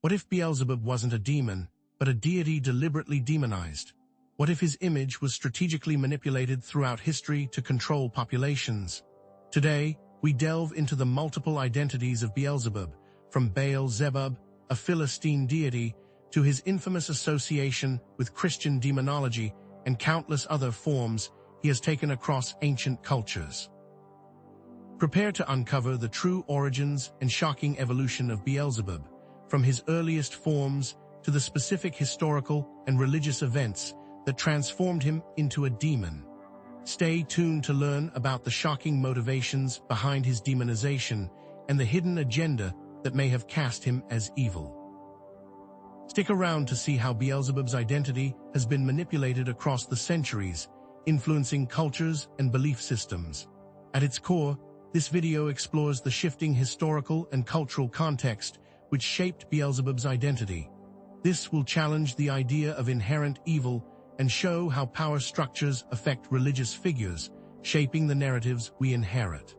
What if Beelzebub wasn't a demon, but a deity deliberately demonized? What if his image was strategically manipulated throughout history to control populations? Today, we delve into the multiple identities of Beelzebub, from Baal-zebub, a Philistine deity, to his infamous association with Christian demonology and countless other forms he has taken across ancient cultures. Prepare to uncover the true origins and shocking evolution of Beelzebub, from his earliest forms to the specific historical and religious events that transformed him into a demon. Stay tuned to learn about the shocking motivations behind his demonization and the hidden agenda that may have cast him as evil. Stick around to see how Beelzebub's identity has been manipulated across the centuries, influencing cultures and belief systems. At its core, this video explores the shifting historical and cultural context which shaped Beelzebub's identity. This will challenge the idea of inherent evil and show how power structures affect religious figures, shaping the narratives we inherit.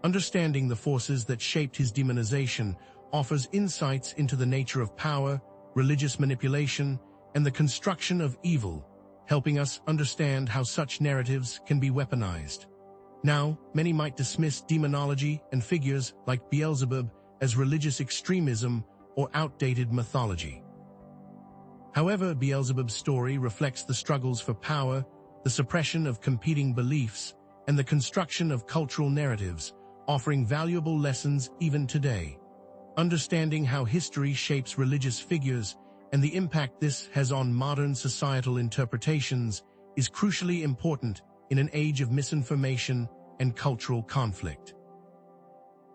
Understanding the forces that shaped his demonization offers insights into the nature of power, religious manipulation, and the construction of evil, helping us understand how such narratives can be weaponized. Now, many might dismiss demonology and figures like Beelzebub as religious extremism or outdated mythology. However, Beelzebub's story reflects the struggles for power, the suppression of competing beliefs, and the construction of cultural narratives, offering valuable lessons even today. Understanding how history shapes religious figures and the impact this has on modern societal interpretations is crucially important in an age of misinformation and cultural conflict.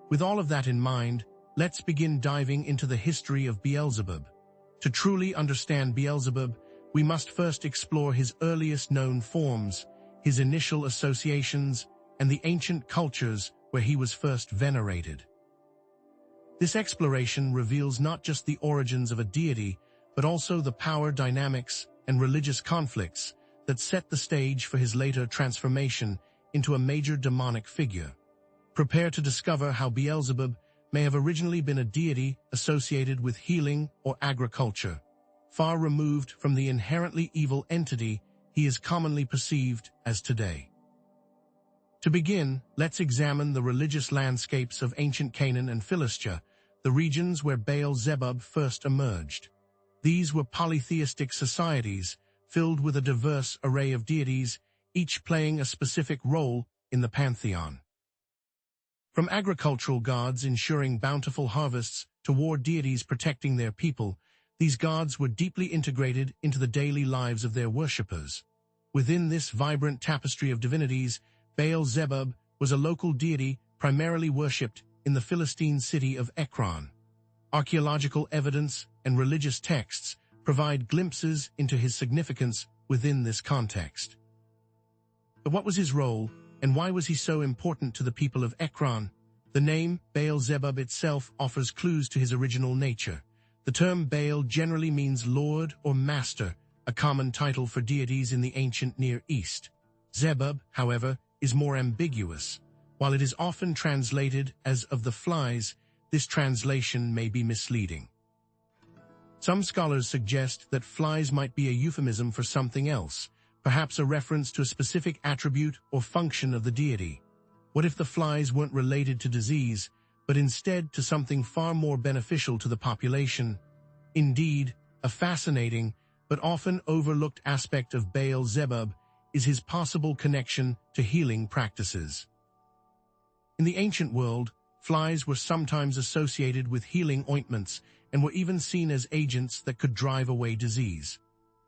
With all of that in mind, let's begin diving into the history of Beelzebub. To truly understand Beelzebub, we must first explore his earliest known forms, his initial associations, and the ancient cultures where he was first venerated. This exploration reveals not just the origins of a deity, but also the power dynamics and religious conflicts that set the stage for his later transformation into a major demonic figure. Prepare to discover how Beelzebub may have originally been a deity associated with healing or agriculture, far removed from the inherently evil entity he is commonly perceived as today. To begin, let's examine the religious landscapes of ancient Canaan and Philistia, the regions where Baal-zebub first emerged. These were polytheistic societies filled with a diverse array of deities, each playing a specific role in the pantheon. From agricultural gods ensuring bountiful harvests to war deities protecting their people, these gods were deeply integrated into the daily lives of their worshippers. Within this vibrant tapestry of divinities, Baal-zebub was a local deity primarily worshipped in the Philistine city of Ekron. Archaeological evidence and religious texts provide glimpses into his significance within this context. But what was his role, and why was he so important to the people of Ekron? The name Baal-zebub itself offers clues to his original nature. The term Baal generally means Lord or Master, a common title for deities in the ancient Near East. Zebub, however, is more ambiguous. While it is often translated as of the flies, this translation may be misleading. Some scholars suggest that flies might be a euphemism for something else, perhaps a reference to a specific attribute or function of the deity. What if the flies weren't related to disease, but instead to something far more beneficial to the population? Indeed, a fascinating but often overlooked aspect of Baal-zebub is his possible connection to healing practices. In the ancient world, flies were sometimes associated with healing ointments and were even seen as agents that could drive away disease.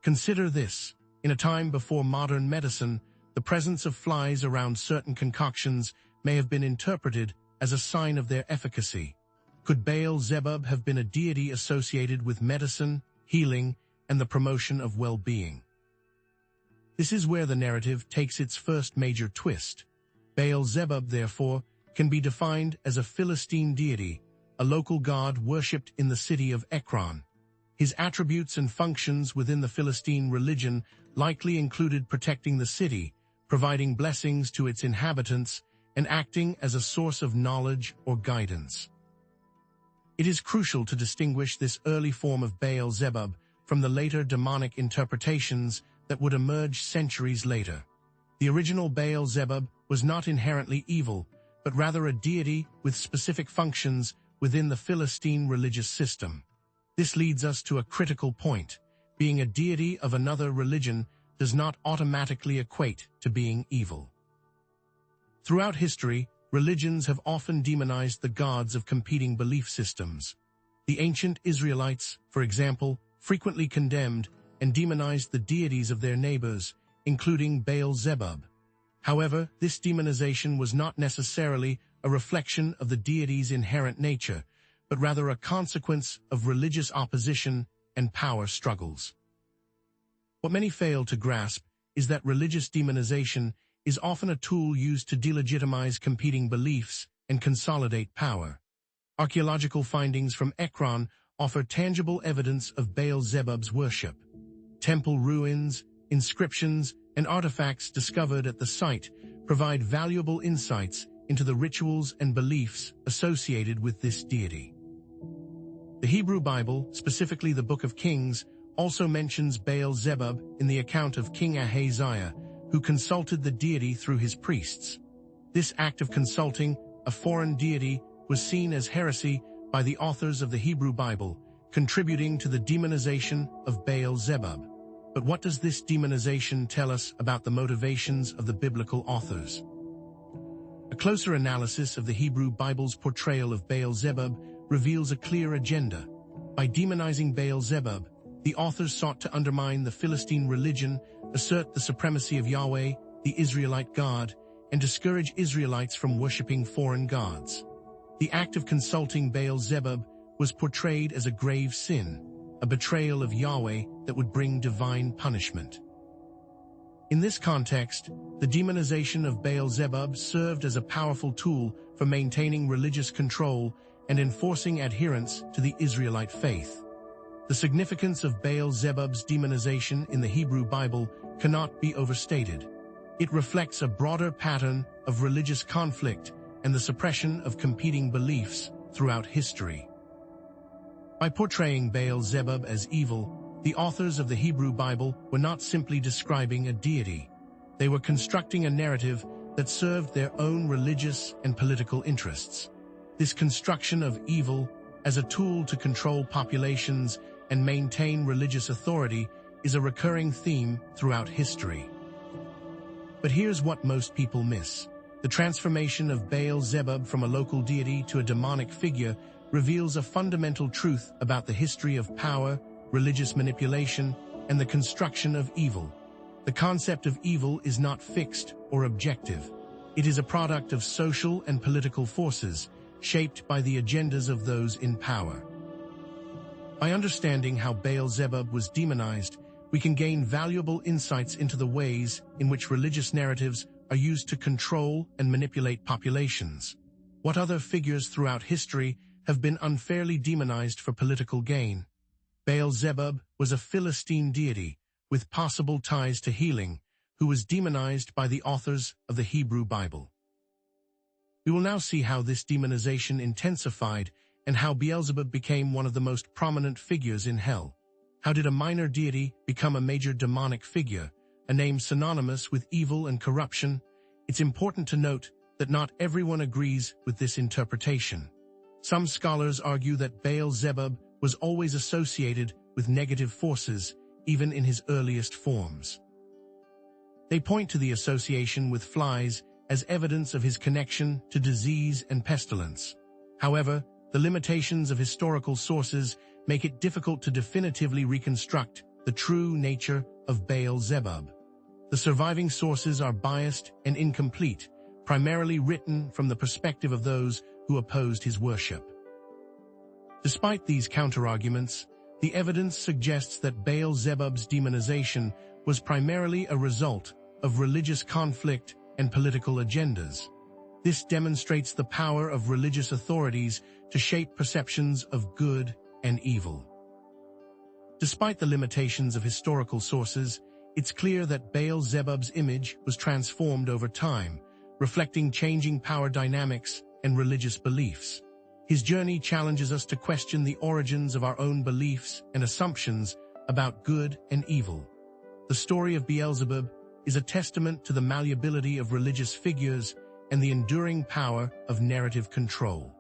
Consider this. In a time before modern medicine, the presence of flies around certain concoctions may have been interpreted as a sign of their efficacy. Could Baal-zebub have been a deity associated with medicine, healing, and the promotion of well-being? This is where the narrative takes its first major twist. Baal-zebub, therefore, can be defined as a Philistine deity, a local god worshipped in the city of Ekron. His attributes and functions within the Philistine religion likely included protecting the city, providing blessings to its inhabitants, and acting as a source of knowledge or guidance. It is crucial to distinguish this early form of Beelzebub from the later demonic interpretations that would emerge centuries later. The original Beelzebub was not inherently evil, but rather a deity with specific functions within the Philistine religious system. This leads us to a critical point. Being a deity of another religion does not automatically equate to being evil. Throughout history, religions have often demonized the gods of competing belief systems. The ancient Israelites, for example, frequently condemned and demonized the deities of their neighbors, including Beelzebub. However, this demonization was not necessarily a reflection of the deity's inherent nature, but rather a consequence of religious opposition and power struggles. What many fail to grasp is that religious demonization is often a tool used to delegitimize competing beliefs and consolidate power. Archaeological findings from Ekron offer tangible evidence of Beelzebub's worship. Temple ruins, inscriptions, and artifacts discovered at the site provide valuable insights into the rituals and beliefs associated with this deity. The Hebrew Bible, specifically the Book of Kings, also mentions Beelzebub in the account of King Ahaziah, who consulted the deity through his priests. This act of consulting a foreign deity was seen as heresy by the authors of the Hebrew Bible, contributing to the demonization of Beelzebub. But what does this demonization tell us about the motivations of the biblical authors? A closer analysis of the Hebrew Bible's portrayal of Beelzebub reveals a clear agenda. By demonizing Beelzebub, the authors sought to undermine the Philistine religion, assert the supremacy of Yahweh, the Israelite God, and discourage Israelites from worshipping foreign gods. The act of consulting Beelzebub was portrayed as a grave sin, a betrayal of Yahweh that would bring divine punishment. In this context, the demonization of Beelzebub served as a powerful tool for maintaining religious control and enforcing adherence to the Israelite faith. The significance of Beelzebub's demonization in the Hebrew Bible cannot be overstated. It reflects a broader pattern of religious conflict and the suppression of competing beliefs throughout history. By portraying Beelzebub as evil, the authors of the Hebrew Bible were not simply describing a deity. They were constructing a narrative that served their own religious and political interests. This construction of evil as a tool to control populations and maintain religious authority is a recurring theme throughout history. But here's what most people miss. The transformation of Beelzebub from a local deity to a demonic figure reveals a fundamental truth about the history of power, religious manipulation, and the construction of evil. The concept of evil is not fixed or objective. It is a product of social and political forces, shaped by the agendas of those in power. By understanding how Beelzebub was demonized, we can gain valuable insights into the ways in which religious narratives are used to control and manipulate populations. What other figures throughout history have been unfairly demonized for political gain? Beelzebub was a Philistine deity with possible ties to healing, who was demonized by the authors of the Hebrew Bible. We will now see how this demonization intensified and how Beelzebub became one of the most prominent figures in hell. How did a minor deity become a major demonic figure, a name synonymous with evil and corruption? It's important to note that not everyone agrees with this interpretation. Some scholars argue that Beelzebub was always associated with negative forces, even in his earliest forms. They point to the association with flies as evidence of his connection to disease and pestilence. However, the limitations of historical sources make it difficult to definitively reconstruct the true nature of Beelzebub. The surviving sources are biased and incomplete, primarily written from the perspective of those who opposed his worship. Despite these counterarguments, the evidence suggests that Beelzebub's demonization was primarily a result of religious conflict and political agendas. This demonstrates the power of religious authorities to shape perceptions of good and evil. Despite the limitations of historical sources, it's clear that Beelzebub's image was transformed over time, reflecting changing power dynamics and religious beliefs. His journey challenges us to question the origins of our own beliefs and assumptions about good and evil. The story of Beelzebub is a testament to the malleability of religious figures and the enduring power of narrative control.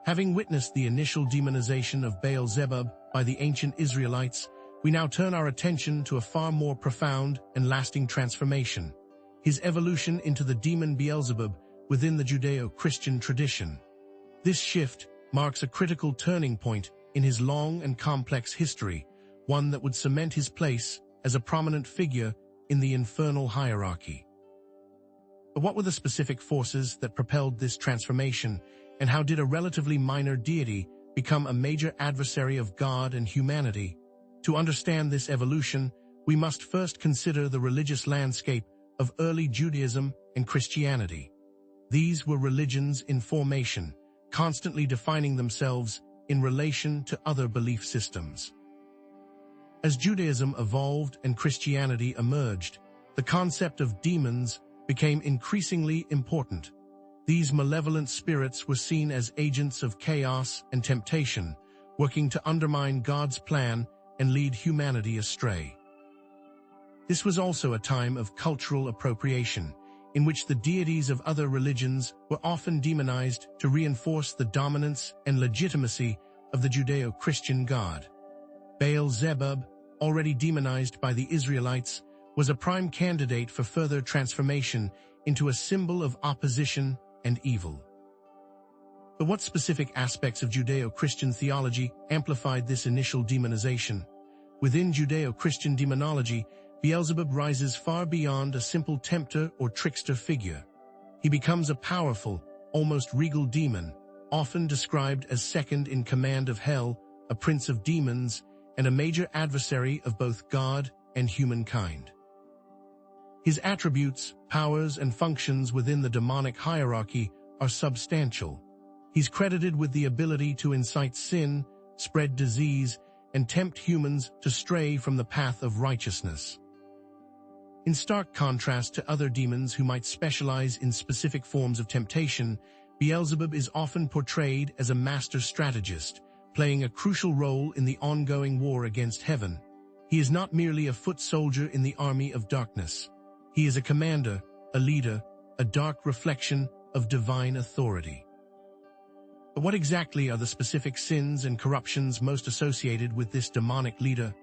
Having witnessed the initial demonization of Beelzebub by the ancient Israelites, we now turn our attention to a far more profound and lasting transformation: his evolution into the demon Beelzebub within the Judeo-Christian tradition. This shift marks a critical turning point in his long and complex history, one that would cement his place as a prominent figure in the infernal hierarchy. But what were the specific forces that propelled this transformation, and how did a relatively minor deity become a major adversary of God and humanity? To understand this evolution, we must first consider the religious landscape of early Judaism and Christianity. These were religions in formation, constantly defining themselves in relation to other belief systems. As Judaism evolved and Christianity emerged, the concept of demons became increasingly important. These malevolent spirits were seen as agents of chaos and temptation, working to undermine God's plan and lead humanity astray. This was also a time of cultural appropriation, in which the deities of other religions were often demonized to reinforce the dominance and legitimacy of the Judeo-Christian God. Beelzebub, already demonized by the Israelites, was a prime candidate for further transformation into a symbol of opposition and evil. But what specific aspects of Judeo-Christian theology amplified this initial demonization? Within Judeo-Christian demonology, Beelzebub rises far beyond a simple tempter or trickster figure. He becomes a powerful, almost regal demon, often described as second in command of hell, a prince of demons, and a major adversary of both God and humankind. His attributes, powers, and functions within the demonic hierarchy are substantial. He's credited with the ability to incite sin, spread disease, and tempt humans to stray from the path of righteousness. In stark contrast to other demons who might specialize in specific forms of temptation, Beelzebub is often portrayed as a master strategist, playing a crucial role in the ongoing war against heaven. He is not merely a foot soldier in the army of darkness. He is a commander, a leader, a dark reflection of divine authority. But what exactly are the specific sins and corruptions most associated with this demonic leader?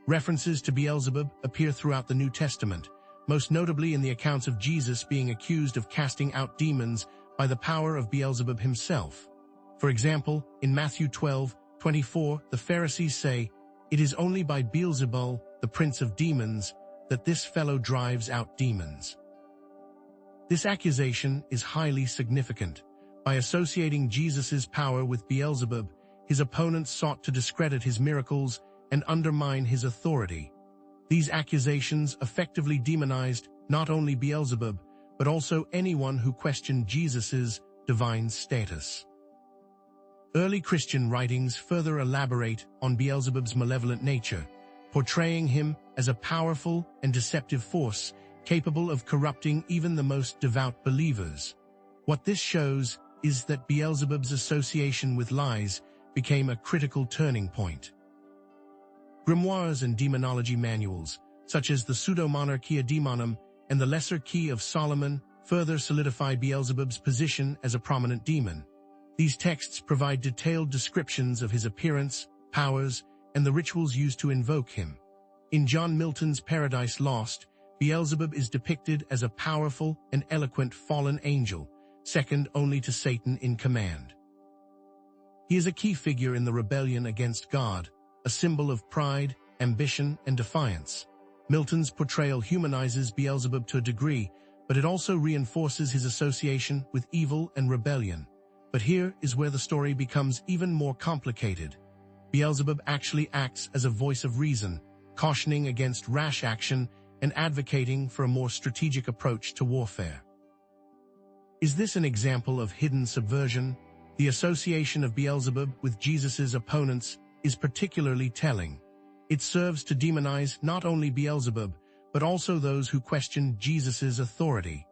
References to Beelzebub appear throughout the New Testament, most notably in the accounts of Jesus being accused of casting out demons by the power of Beelzebub himself. For example, in Matthew 12:24, the Pharisees say, "It is only by Beelzebul, the prince of demons, that this fellow drives out demons." This accusation is highly significant. By associating Jesus' power with Beelzebub, his opponents sought to discredit his miracles and undermine his authority. These accusations effectively demonized not only Beelzebub, but also anyone who questioned Jesus' divine status. Early Christian writings further elaborate on Beelzebub's malevolent nature, portraying him as a powerful and deceptive force capable of corrupting even the most devout believers. What this shows is that Beelzebub's association with lies became a critical turning point. Grimoires and demonology manuals, such as the Pseudo-Monarchia Daemonum and the Lesser Key of Solomon, further solidify Beelzebub's position as a prominent demon. These texts provide detailed descriptions of his appearance, powers, and the rituals used to invoke him. In John Milton's Paradise Lost, Beelzebub is depicted as a powerful and eloquent fallen angel, second only to Satan in command. He is a key figure in the rebellion against God, a symbol of pride, ambition, and defiance. Milton's portrayal humanizes Beelzebub to a degree, but it also reinforces his association with evil and rebellion. But here is where the story becomes even more complicated. Beelzebub actually acts as a voice of reason, cautioning against rash action and advocating for a more strategic approach to warfare. Is this an example of hidden subversion? The association of Beelzebub with Jesus' opponents is particularly telling. It serves to demonize not only Beelzebub, but also those who question Jesus' authority.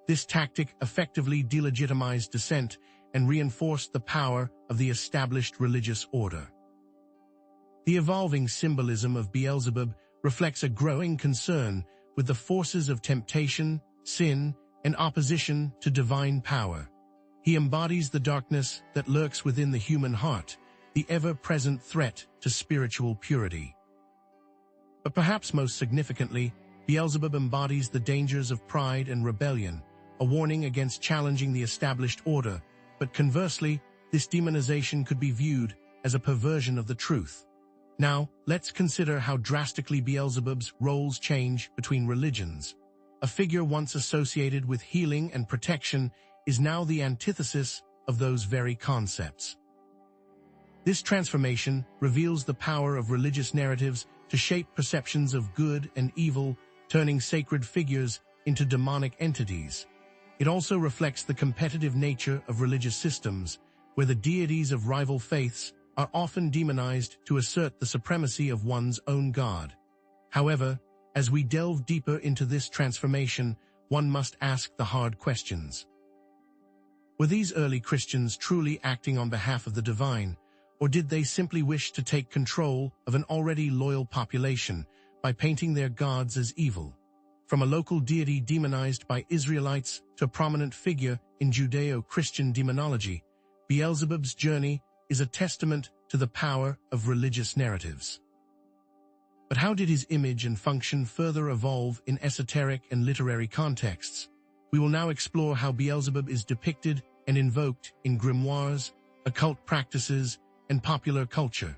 This tactic effectively delegitimized dissent and reinforced the power of the established religious order. The evolving symbolism of Beelzebub reflects a growing concern with the forces of temptation, sin, and opposition to divine power. He embodies the darkness that lurks within the human heart, the ever-present threat to spiritual purity. But perhaps most significantly, Beelzebub embodies the dangers of pride and rebellion, a warning against challenging the established order, but conversely, this demonization could be viewed as a perversion of the truth. Now, let's consider how drastically Beelzebub's roles change between religions. A figure once associated with healing and protection is now the antithesis of those very concepts. This transformation reveals the power of religious narratives to shape perceptions of good and evil, turning sacred figures into demonic entities. It also reflects the competitive nature of religious systems, where the deities of rival faiths are often demonized to assert the supremacy of one's own god. However, as we delve deeper into this transformation, one must ask the hard questions. Were these early Christians truly acting on behalf of the divine, or did they simply wish to take control of an already loyal population by painting their gods as evil? From a local deity demonized by Israelites to a prominent figure in Judeo-Christian demonology, Beelzebub's journey is a testament to the power of religious narratives. But how did his image and function further evolve in esoteric and literary contexts? We will now explore how Beelzebub is depicted and invoked in grimoires, occult practices, and popular culture.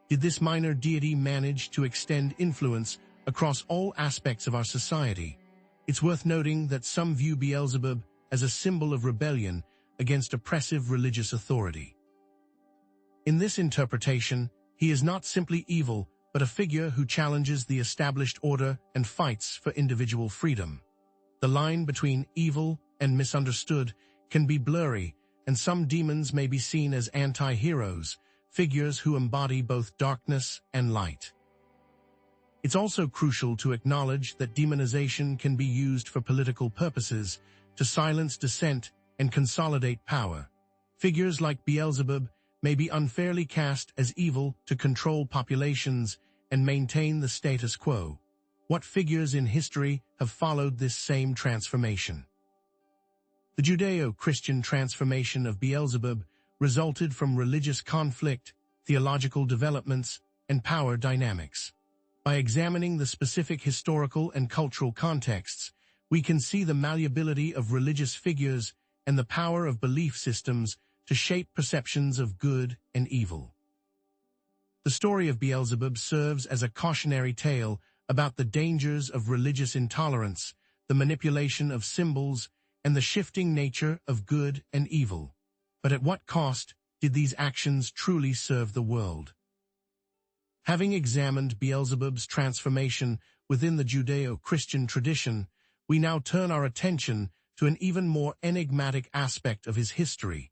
Did this minor deity manage to extend influence across all aspects of our society? It's worth noting that some view Beelzebub as a symbol of rebellion against oppressive religious authority. In this interpretation, he is not simply evil, but a figure who challenges the established order and fights for individual freedom. The line between evil and misunderstood can be blurry, and some demons may be seen as anti-heroes, figures who embody both darkness and light. It's also crucial to acknowledge that demonization can be used for political purposes, to silence dissent and consolidate power. Figures like Beelzebub may be unfairly cast as evil to control populations and maintain the status quo. What figures in history have followed this same transformation? The Judeo-Christian transformation of Beelzebub resulted from religious conflict, theological developments, and power dynamics. By examining the specific historical and cultural contexts, we can see the malleability of religious figures and the power of belief systems to shape perceptions of good and evil. The story of Beelzebub serves as a cautionary tale about the dangers of religious intolerance, the manipulation of symbols, and the shifting nature of good and evil. But at what cost did these actions truly serve the world? Having examined Beelzebub's transformation within the Judeo-Christian tradition, we now turn our attention to an even more enigmatic aspect of his history,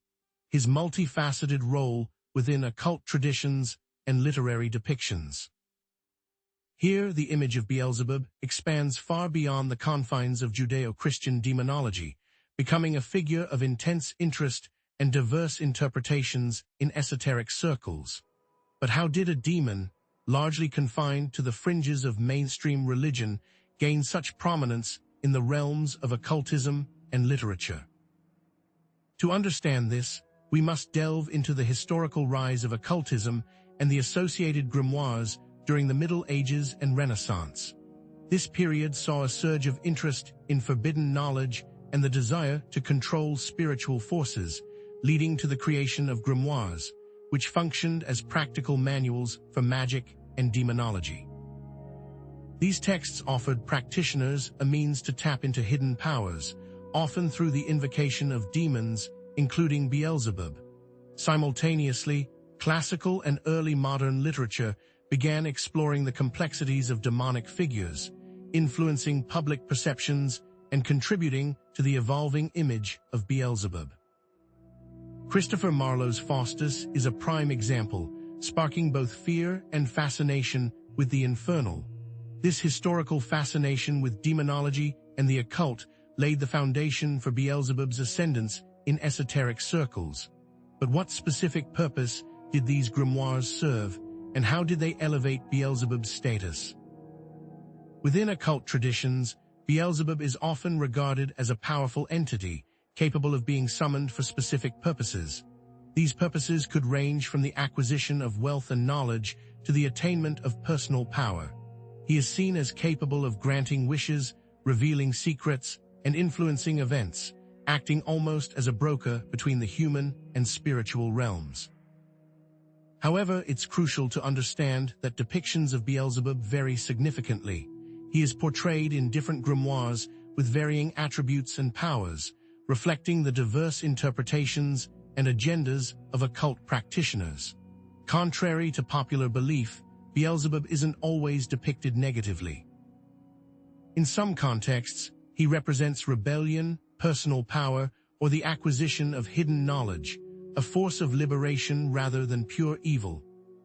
his multifaceted role within occult traditions and literary depictions. Here, the image of Beelzebub expands far beyond the confines of Judeo-Christian demonology, becoming a figure of intense interest and diverse interpretations in esoteric circles. But how did a demon, largely confined to the fringes of mainstream religion, gain such prominence in the realms of occultism and literature? To understand this, we must delve into the historical rise of occultism and the associated grimoires during the Middle Ages and Renaissance. This period saw a surge of interest in forbidden knowledge and the desire to control spiritual forces, leading to the creation of grimoires, which functioned as practical manuals for magic and demonology. These texts offered practitioners a means to tap into hidden powers, often through the invocation of demons, including Beelzebub. Simultaneously, classical and early modern literature began exploring the complexities of demonic figures, influencing public perceptions and contributing to the evolving image of Beelzebub. Christopher Marlowe's Faustus is a prime example, sparking both fear and fascination with the infernal. This historical fascination with demonology and the occult laid the foundation for Beelzebub's ascendance in esoteric circles. But what specific purpose did these grimoires serve, and how did they elevate Beelzebub's status? Within occult traditions, Beelzebub is often regarded as a powerful entity, capable of being summoned for specific purposes. These purposes could range from the acquisition of wealth and knowledge to the attainment of personal power. He is seen as capable of granting wishes, revealing secrets, and influencing events, acting almost as a broker between the human and spiritual realms. However, it's crucial to understand that depictions of Beelzebub vary significantly. He is portrayed in different grimoires with varying attributes and powers, reflecting the diverse interpretations and agendas of occult practitioners. Contrary to popular belief, Beelzebub isn't always depicted negatively. In some contexts, he represents rebellion, personal power, or the acquisition of hidden knowledge, a force of liberation rather than pure evil.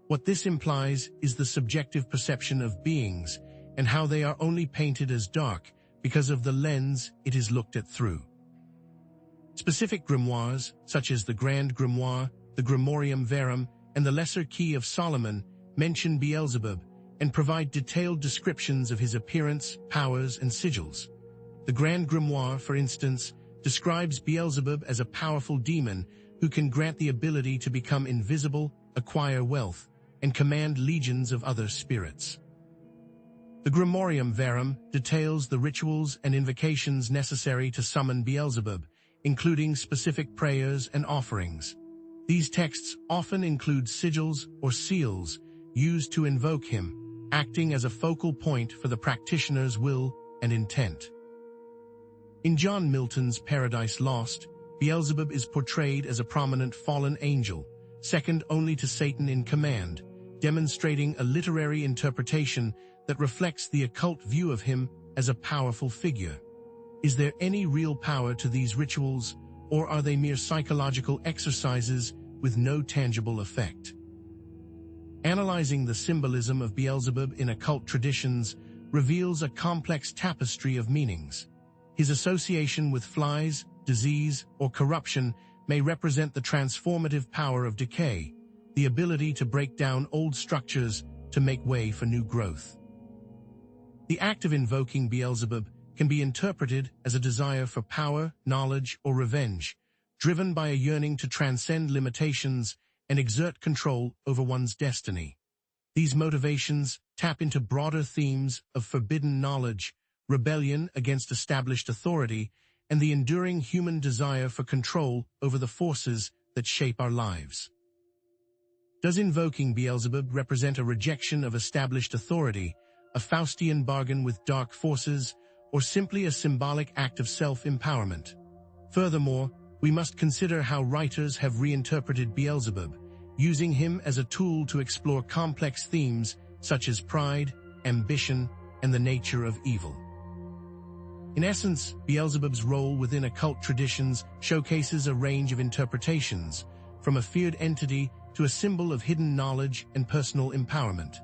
What this implies is the subjective perception of beings and how they are only painted as dark because of the lens it is looked at through. Specific grimoires, such as the Grand Grimoire, the Grimorium Verum, and the Lesser Key of Solomon, mention Beelzebub and provide detailed descriptions of his appearance, powers, and sigils. The Grand Grimoire, for instance, describes Beelzebub as a powerful demon who can grant the ability to become invisible, acquire wealth, and command legions of other spirits. The Grimorium Verum details the rituals and invocations necessary to summon Beelzebub, including specific prayers and offerings. These texts often include sigils or seals used to invoke him, acting as a focal point for the practitioner's will and intent. In John Milton's Paradise Lost, Beelzebub is portrayed as a prominent fallen angel, second only to Satan in command, demonstrating a literary interpretation that reflects the occult view of him as a powerful figure. Is there any real power to these rituals, or are they mere psychological exercises with no tangible effect? Analyzing the symbolism of Beelzebub in occult traditions reveals a complex tapestry of meanings. His association with flies, disease, or corruption may represent the transformative power of decay, the ability to break down old structures to make way for new growth. The act of invoking Beelzebub can be interpreted as a desire for power, knowledge, or revenge, driven by a yearning to transcend limitations and exert control over one's destiny. These motivations tap into broader themes of forbidden knowledge, rebellion against established authority, and the enduring human desire for control over the forces that shape our lives. Does invoking Beelzebub represent a rejection of established authority, a Faustian bargain with dark forces, or simply a symbolic act of self-empowerment? Furthermore, we must consider how writers have reinterpreted Beelzebub, using him as a tool to explore complex themes such as pride, ambition, and the nature of evil. In essence, Beelzebub's role within occult traditions showcases a range of interpretations, from a feared entity to a symbol of hidden knowledge and personal empowerment.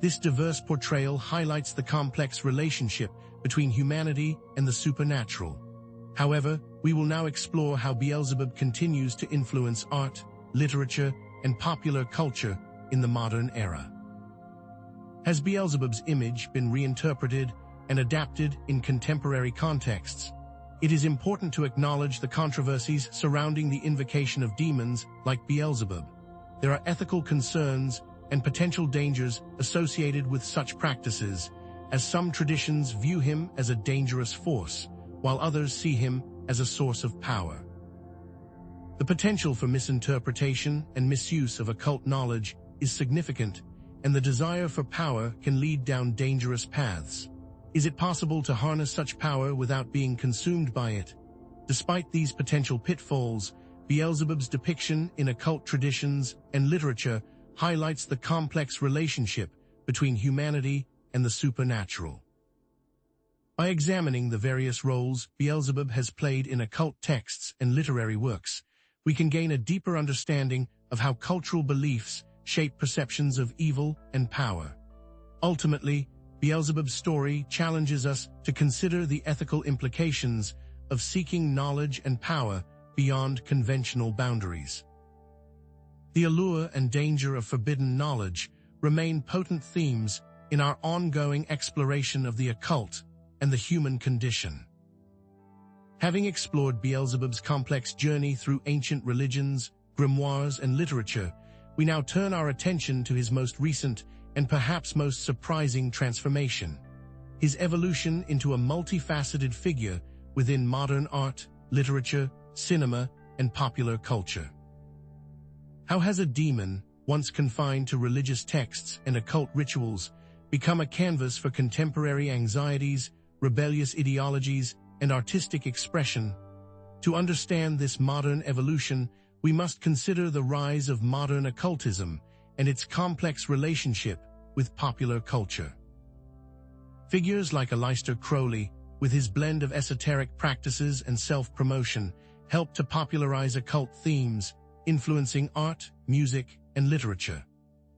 This diverse portrayal highlights the complex relationship between humanity and the supernatural. However, we will now explore how Beelzebub continues to influence art, literature, and popular culture in the modern era. Has Beelzebub's image been reinterpreted and adapted in contemporary contexts? It is important to acknowledge the controversies surrounding the invocation of demons like Beelzebub. There are ethical concerns and potential dangers associated with such practices, as some traditions view him as a dangerous force, while others see him as a source of power. The potential for misinterpretation and misuse of occult knowledge is significant, and the desire for power can lead down dangerous paths. Is it possible to harness such power without being consumed by it? Despite these potential pitfalls, Beelzebub's depiction in occult traditions and literature highlights the complex relationship between humanity and the supernatural. By examining the various roles Beelzebub has played in occult texts and literary works, we can gain a deeper understanding of how cultural beliefs shape perceptions of evil and power. Ultimately, Beelzebub's story challenges us to consider the ethical implications of seeking knowledge and power beyond conventional boundaries. The allure and danger of forbidden knowledge remain potent themes in our ongoing exploration of the occult and the human condition. Having explored Beelzebub's complex journey through ancient religions, grimoires, and literature, we now turn our attention to his most recent and perhaps most surprising transformation: his evolution into a multifaceted figure within modern art, literature, cinema, and popular culture. How has a demon, once confined to religious texts and occult rituals, become a canvas for contemporary anxieties, rebellious ideologies, and artistic expression? To understand this modern evolution, we must consider the rise of modern occultism and its complex relationship with popular culture. Figures like Aleister Crowley, with his blend of esoteric practices and self-promotion, helped to popularize occult themes, influencing art, music, and literature.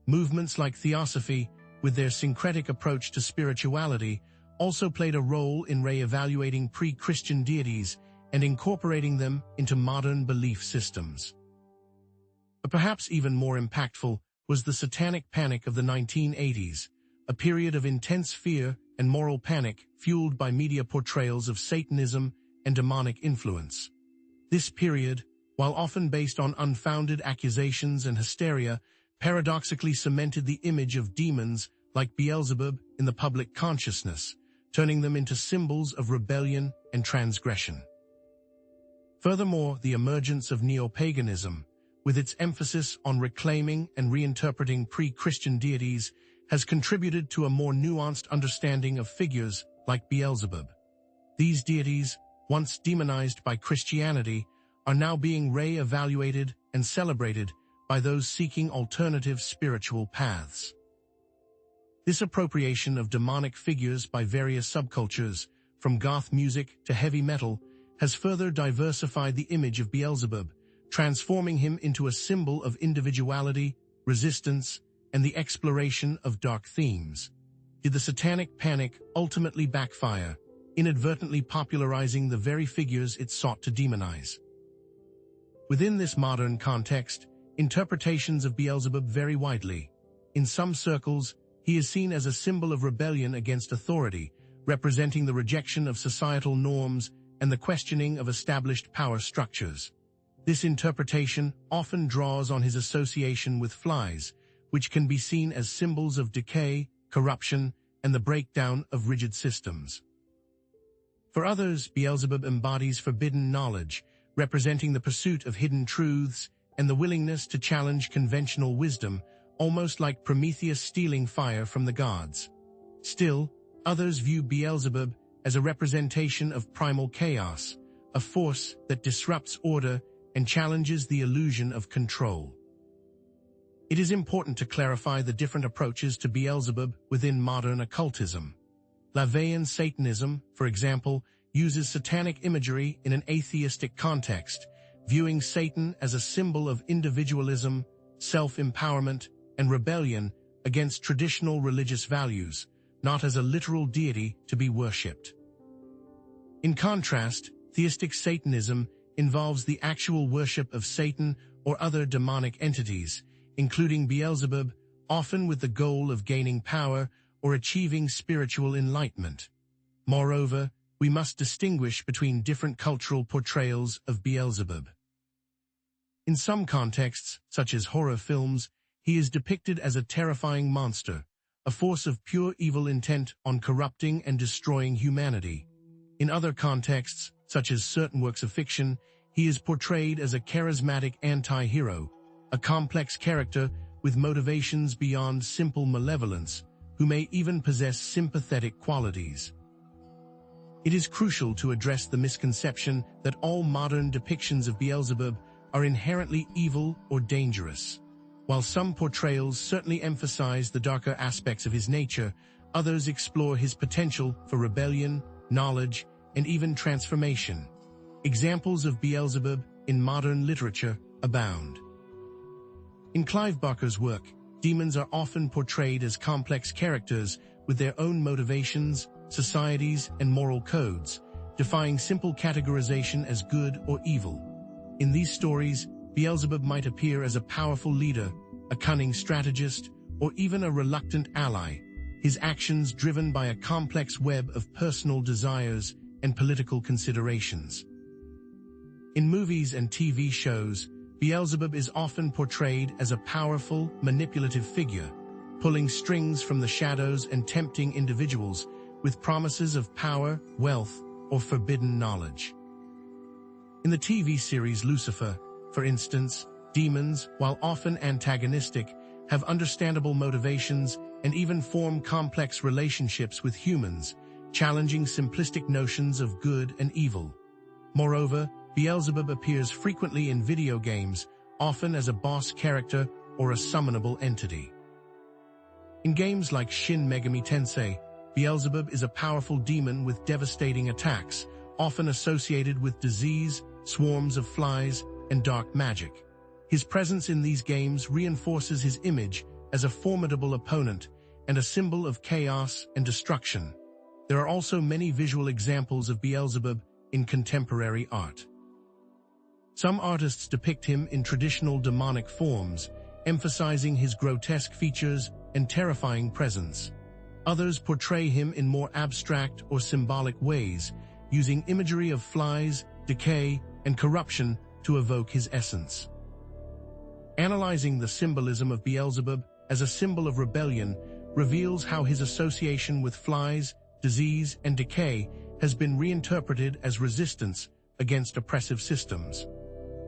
Movements like Theosophy, with their syncretic approach to spirituality, also played a role in re-evaluating pre-Christian deities and incorporating them into modern belief systems. But perhaps even more impactful was the Satanic Panic of the 1980s, a period of intense fear and moral panic fueled by media portrayals of Satanism and demonic influence. This period, while often based on unfounded accusations and hysteria, paradoxically cemented the image of demons like Beelzebub in the public consciousness, turning them into symbols of rebellion and transgression. Furthermore, the emergence of neo-paganism, with its emphasis on reclaiming and reinterpreting pre-Christian deities, has contributed to a more nuanced understanding of figures like Beelzebub. These deities, once demonized by Christianity, are now being re-evaluated and celebrated by those seeking alternative spiritual paths. This appropriation of demonic figures by various subcultures, from goth music to heavy metal, has further diversified the image of Beelzebub, transforming him into a symbol of individuality, resistance, and the exploration of dark themes. Did the Satanic Panic ultimately backfire, inadvertently popularizing the very figures it sought to demonize? Within this modern context, interpretations of Beelzebub vary widely. In some circles, he is seen as a symbol of rebellion against authority, representing the rejection of societal norms and the questioning of established power structures. This interpretation often draws on his association with flies, which can be seen as symbols of decay, corruption, and the breakdown of rigid systems. For others, Beelzebub embodies forbidden knowledge, representing the pursuit of hidden truths and the willingness to challenge conventional wisdom, almost like Prometheus stealing fire from the gods. Still, others view Beelzebub as a representation of primal chaos, a force that disrupts order and challenges the illusion of control. It is important to clarify the different approaches to Beelzebub within modern occultism. LaVeyan Satanism, for example, uses satanic imagery in an atheistic context, viewing Satan as a symbol of individualism, self-empowerment, and rebellion against traditional religious values, not as a literal deity to be worshipped. In contrast, theistic Satanism involves the actual worship of Satan or other demonic entities, including Beelzebub, often with the goal of gaining power or achieving spiritual enlightenment. Moreover, we must distinguish between different cultural portrayals of Beelzebub. In some contexts, such as horror films, he is depicted as a terrifying monster, a force of pure evil intent on corrupting and destroying humanity. In other contexts, such as certain works of fiction, he is portrayed as a charismatic anti-hero, a complex character with motivations beyond simple malevolence, who may even possess sympathetic qualities. It is crucial to address the misconception that all modern depictions of Beelzebub are inherently evil or dangerous. While some portrayals certainly emphasize the darker aspects of his nature, others explore his potential for rebellion, knowledge, and even transformation. Examples of Beelzebub in modern literature abound. In Clive Barker's work, demons are often portrayed as complex characters with their own motivations, societies, and moral codes, defying simple categorization as good or evil. In these stories, Beelzebub might appear as a powerful leader, a cunning strategist, or even a reluctant ally, his actions driven by a complex web of personal desires and political considerations. In movies and TV shows, Beelzebub is often portrayed as a powerful, manipulative figure, pulling strings from the shadows and tempting individuals with promises of power, wealth, or forbidden knowledge. In the TV series Lucifer, for instance, demons, while often antagonistic, have understandable motivations and even form complex relationships with humans, challenging simplistic notions of good and evil. Moreover, Beelzebub appears frequently in video games, often as a boss character or a summonable entity. In games like Shin Megami Tensei, Beelzebub is a powerful demon with devastating attacks, often associated with disease, swarms of flies, and dark magic. His presence in these games reinforces his image as a formidable opponent and a symbol of chaos and destruction. There are also many visual examples of Beelzebub in contemporary art. Some artists depict him in traditional demonic forms, emphasizing his grotesque features and terrifying presence. Others portray him in more abstract or symbolic ways, using imagery of flies, decay, and corruption to evoke his essence. Analyzing the symbolism of Beelzebub as a symbol of rebellion reveals how his association with flies, disease, and decay has been reinterpreted as resistance against oppressive systems.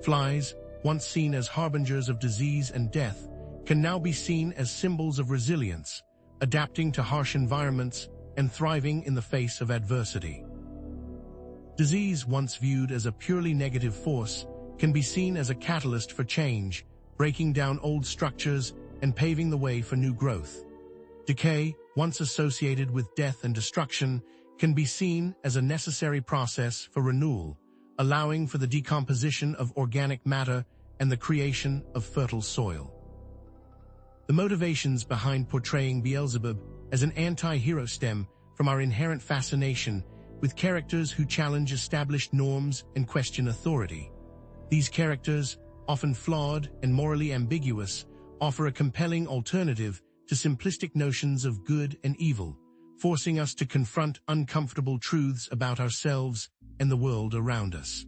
Flies, once seen as harbingers of disease and death, can now be seen as symbols of resilience, adapting to harsh environments and thriving in the face of adversity. Disease, once viewed as a purely negative force, can be seen as a catalyst for change, breaking down old structures and paving the way for new growth. Decay, once associated with death and destruction, can be seen as a necessary process for renewal, allowing for the decomposition of organic matter and the creation of fertile soil. The motivations behind portraying Beelzebub as an anti-hero stem from our inherent fascination with characters who challenge established norms and question authority. These characters, often flawed and morally ambiguous, offer a compelling alternative to simplistic notions of good and evil, forcing us to confront uncomfortable truths about ourselves and the world around us.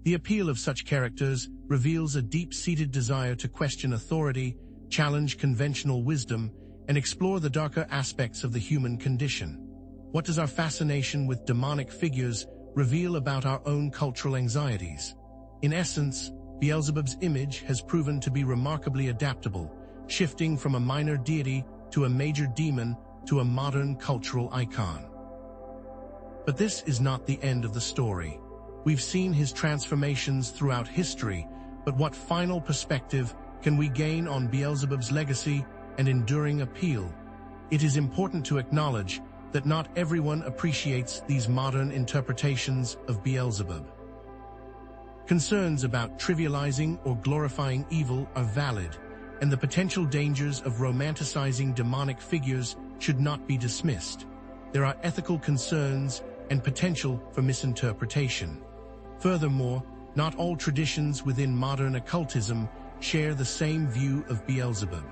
The appeal of such characters reveals a deep-seated desire to question authority, challenge conventional wisdom, and explore the darker aspects of the human condition. What does our fascination with demonic figures reveal about our own cultural anxieties? In essence, Beelzebub's image has proven to be remarkably adaptable, shifting from a minor deity to a major demon to a modern cultural icon. But this is not the end of the story. We've seen his transformations throughout history, but what final perspective can we gain on Beelzebub's legacy and enduring appeal? It is important to acknowledge that not everyone appreciates these modern interpretations of Beelzebub. Concerns about trivializing or glorifying evil are valid, and the potential dangers of romanticizing demonic figures should not be dismissed. There are ethical concerns and potential for misinterpretation. Furthermore, not all traditions within modern occultism share the same view of Beelzebub.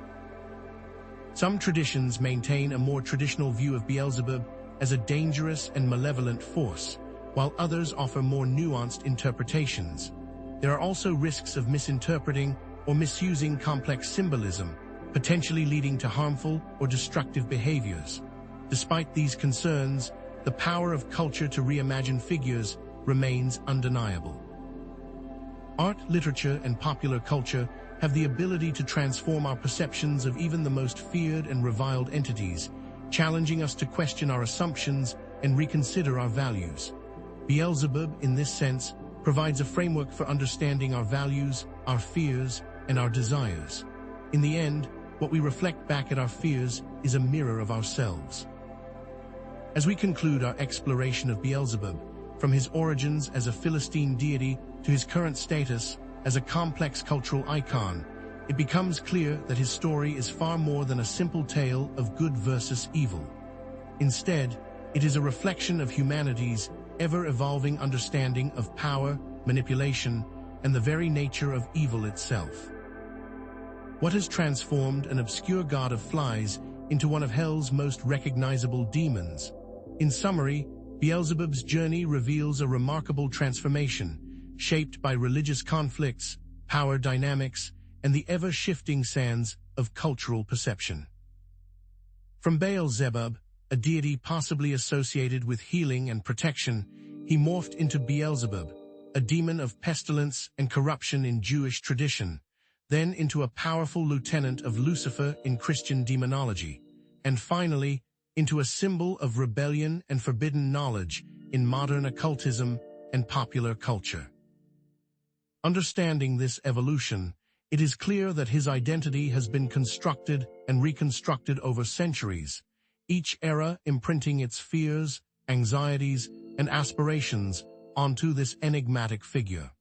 Some traditions maintain a more traditional view of Beelzebub as a dangerous and malevolent force, while others offer more nuanced interpretations. There are also risks of misinterpreting or misusing complex symbolism, potentially leading to harmful or destructive behaviors. Despite these concerns, the power of culture to reimagine figures remains undeniable. Art, literature, and popular culture have the ability to transform our perceptions of even the most feared and reviled entities, challenging us to question our assumptions and reconsider our values. Beelzebub, in this sense, provides a framework for understanding our values, our fears, and our desires. In the end, what we reflect back at our fears is a mirror of ourselves. As we conclude our exploration of Beelzebub, from his origins as a Philistine deity to his current status as a complex cultural icon, it becomes clear that his story is far more than a simple tale of good versus evil. Instead, it is a reflection of humanity's ever-evolving understanding of power, manipulation, and the very nature of evil itself. What has transformed an obscure god of flies into one of hell's most recognizable demons? In summary, Beelzebub's journey reveals a remarkable transformation, shaped by religious conflicts, power dynamics, and the ever-shifting sands of cultural perception. From Beelzebub, a deity possibly associated with healing and protection, he morphed into Beelzebub, a demon of pestilence and corruption in Jewish tradition, then into a powerful lieutenant of Lucifer in Christian demonology, and finally, into a symbol of rebellion and forbidden knowledge in modern occultism and popular culture. Understanding this evolution, it is clear that his identity has been constructed and reconstructed over centuries, each era imprinting its fears, anxieties, and aspirations onto this enigmatic figure.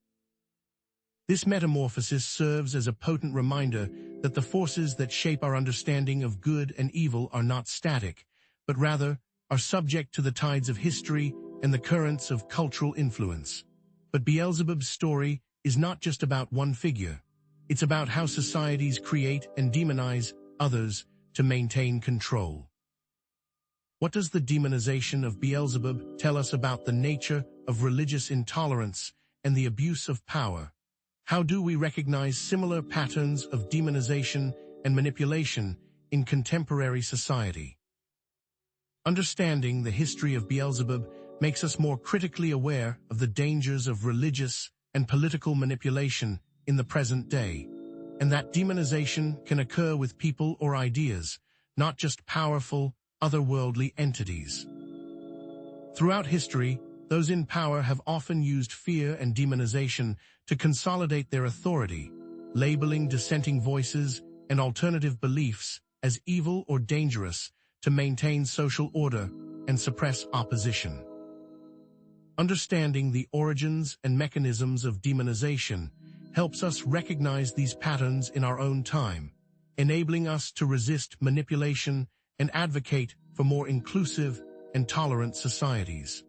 This metamorphosis serves as a potent reminder that the forces that shape our understanding of good and evil are not static, but rather are subject to the tides of history and the currents of cultural influence. But Beelzebub's story is not just about one figure. It's about how societies create and demonize others to maintain control. What does the demonization of Beelzebub tell us about the nature of religious intolerance and the abuse of power? How do we recognize similar patterns of demonization and manipulation in contemporary society? Understanding the history of Beelzebub makes us more critically aware of the dangers of religious and political manipulation in the present day, and that demonization can occur with people or ideas, not just powerful, otherworldly entities. Throughout history, those in power have often used fear and demonization to consolidate their authority, labeling dissenting voices and alternative beliefs as evil or dangerous to maintain social order and suppress opposition. Understanding the origins and mechanisms of demonization helps us recognize these patterns in our own time, enabling us to resist manipulation and advocate for more inclusive and tolerant societies.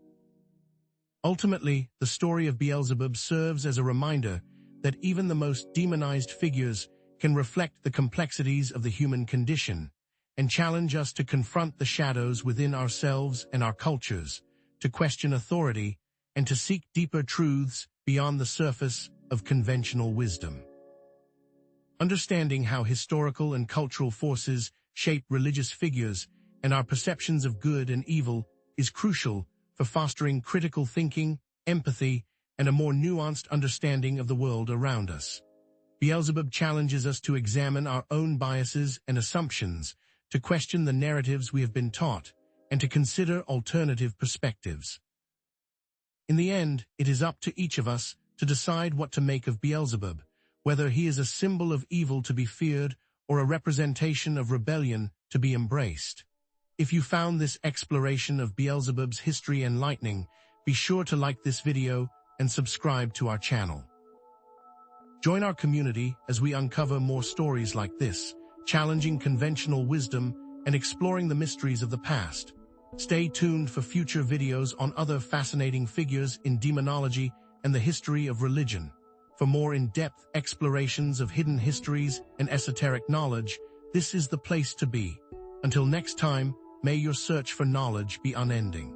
Ultimately, the story of Beelzebub serves as a reminder that even the most demonized figures can reflect the complexities of the human condition and challenge us to confront the shadows within ourselves and our cultures, to question authority, and to seek deeper truths beyond the surface of conventional wisdom. Understanding how historical and cultural forces shape religious figures and our perceptions of good and evil is crucial for fostering critical thinking, empathy, and a more nuanced understanding of the world around us. Beelzebub challenges us to examine our own biases and assumptions, to question the narratives we have been taught, and to consider alternative perspectives. In the end, it is up to each of us to decide what to make of Beelzebub, whether he is a symbol of evil to be feared or a representation of rebellion to be embraced. If you found this exploration of Beelzebub's history enlightening, be sure to like this video and subscribe to our channel. Join our community as we uncover more stories like this, challenging conventional wisdom and exploring the mysteries of the past. Stay tuned for future videos on other fascinating figures in demonology and the history of religion. For more in-depth explorations of hidden histories and esoteric knowledge, this is the place to be. Until next time, may your search for knowledge be unending.